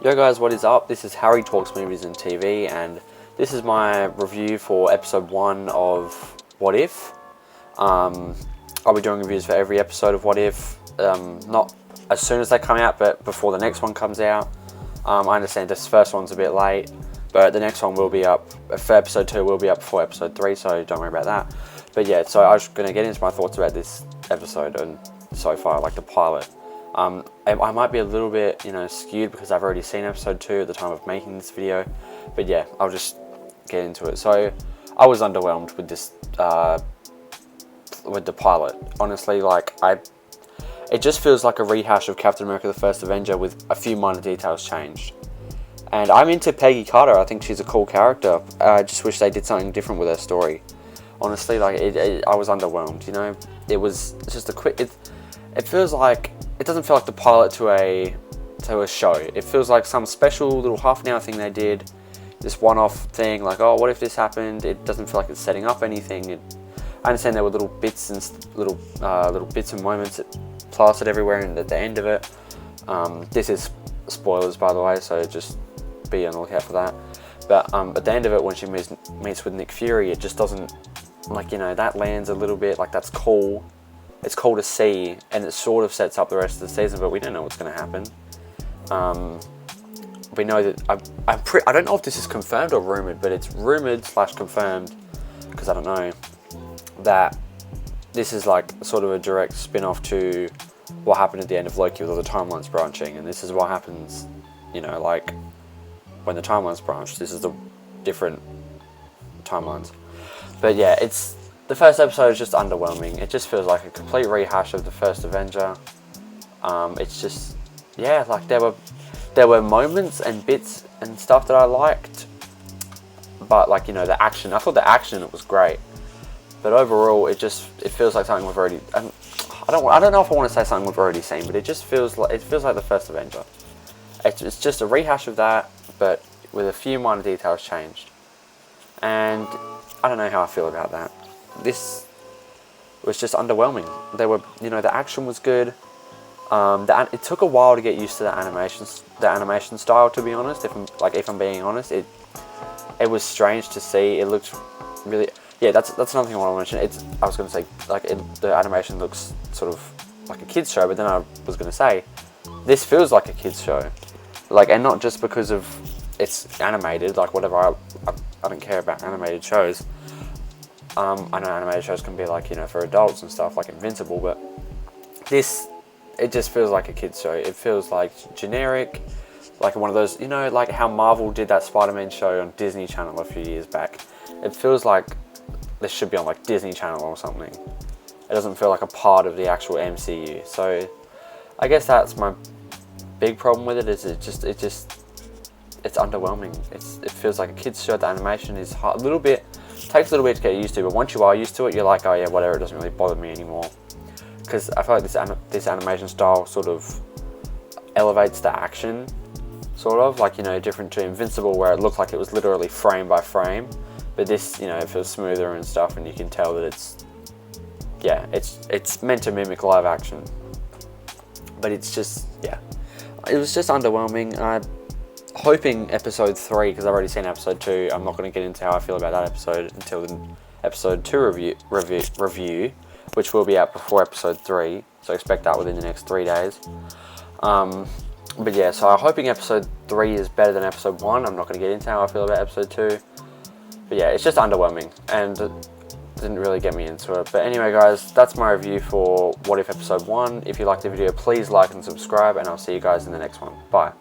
Yo guys, what is up? This is Harry Talks Movies and TV, and this is my review for episode 1 of What If. I'll be doing reviews for every episode of What If, not as soon as they come out, but before the next one comes out. I understand this first one's a bit late, but the next one will be up, for episode 2 will be up before episode 3, so don't worry about that. But yeah, so I was going to get into my thoughts about this episode and so far, like the pilot. I might be a little bit, skewed because I've already seen episode 2 at the time of making this video, but yeah, I'll just get into it. So, I was underwhelmed with this, with the pilot. Honestly, it just feels like a rehash of Captain America: The First Avenger with a few minor details changed. And I'm into Peggy Carter. I think she's a cool character. I just wish they did something different with her story. Honestly, I was underwhelmed. It was just a quick. It feels like. It doesn't feel like the pilot to a show. It feels like some special little half an hour thing they did, this one-off thing, like, oh, what if this happened? It doesn't feel like it's setting up anything. I understand there were little bits and little bits and moments that plastered everywhere, and at the end of it, this is spoilers by the way, so just be on the lookout for that. But at the end of it, when she meets with Nick Fury, it just doesn't, that lands a little bit, that's cool. It's cool to see, and it sort of sets up the rest of the season, but we don't know what's going to happen. We know that I don't know if this is confirmed or rumored, but it's rumored / confirmed, because I don't know, that this is sort of a direct spin-off to what happened at the end of Loki with all the timelines branching, and this is what happens, when the timelines branch. This is the different timelines. But yeah, the first episode is just underwhelming. It just feels like a complete rehash of the first Avenger. It's just, yeah, there were moments and bits and stuff that I liked, but the action. I thought the action in it was great, but overall, it feels like something we've already. I don't know if I want to say something we've already seen, but it just feels like the first Avenger. It's just a rehash of that, but with a few minor details changed, and I don't know how I feel about that. This was just underwhelming. The action was good. It took a while to get used to the animation style. To be honest, if I'm being honest, it was strange to see. It looked really, yeah. That's another thing I want to mention. I was going to say the animation looks sort of like a kids show, but then I was going to say this feels like a kids show, and not just because of it's animated. Whatever, I don't care about animated shows. I know animated shows can be for adults and stuff, like Invincible, but it just feels like a kids show. It feels generic, one of those, how Marvel did that Spider-Man show on Disney Channel a few years back. It feels like this should be on Disney Channel or something. It doesn't feel like a part of the actual MCU. So I guess that's my big problem with it. Is it's underwhelming. It feels like a kids show. The animation is hard, takes a little bit to get used to, but once you are used to it, you're like, oh yeah, whatever, it doesn't really bother me anymore. Because I feel like this animation style sort of elevates the action, sort of, different to Invincible, where it looked like it was literally frame by frame, but this, it feels smoother and stuff, and you can tell that it's meant to mimic live action. But it's just, yeah, it was just underwhelming. I'm hoping episode 3, because I've already seen episode 2, I'm not going to get into how I feel about that episode until the episode 2 review, which will be out before episode 3, so expect that within the next 3 days. But yeah, so I'm hoping episode 3 is better than episode 1. I'm not going to get into how I feel about episode 2, but yeah, it's just underwhelming, and it didn't really get me into it. But anyway guys, that's my review for What If episode 1. If you liked the video, please like and subscribe, and I'll see you guys in the next one. Bye.